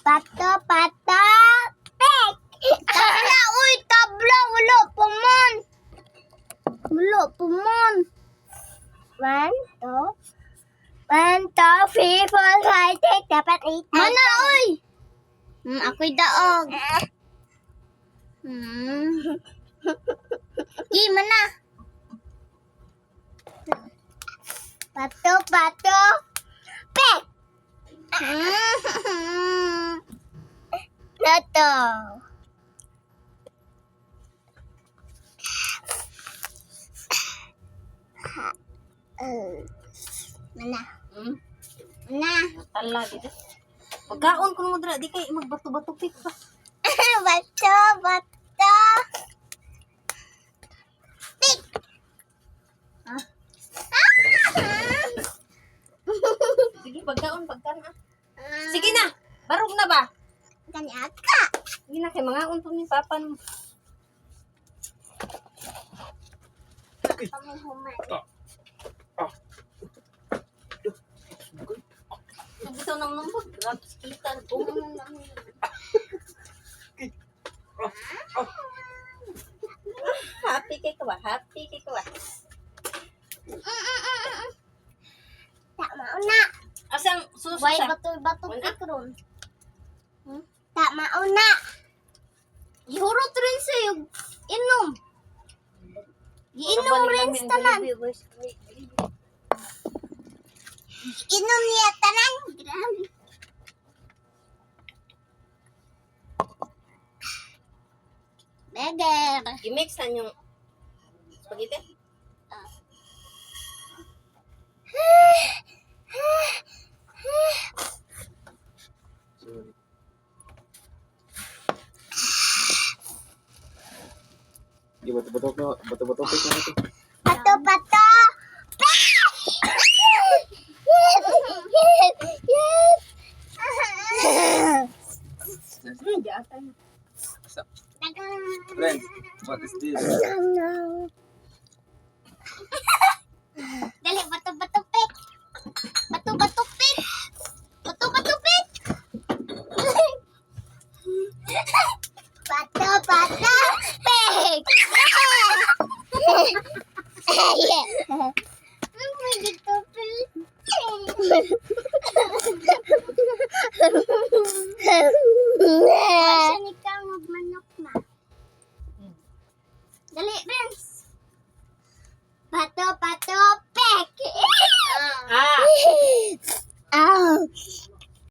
Pato, pato. Pek! Tabla, uy, tabla. Wala pa man. Wala pa man. 1, 2, 3, 4, 5, 6, 7, 8, 9. Mana, uy! Ako'y daog. Di, mana? Pato, pato. Pek! Nato. Mana? Mana? Tala gitu. Pagkaon ko mo dra di kay magbato-bato pik pa. Bato, bato. Pik! Sige pagkaon ah. Sige na. Barog na ba? Kanyaka. Sige na kay mga unto ni papa mo. Pamuhuman. Bitaw nang numbog. Grabe kita ko. Happy kay ka ba? Happy kay ka ba? Tak mauna. Asang suso Why sa? bato-bato Wala. pikron? Tak mauna. Ihurot rin sa'yo. Inom. Iinom rin sa tanan. Inom niya tanan. Grabe. Beger. I-mix na yung spaghetti. Di betul-betul pik na ito. Pato-pato. Friend, what is this?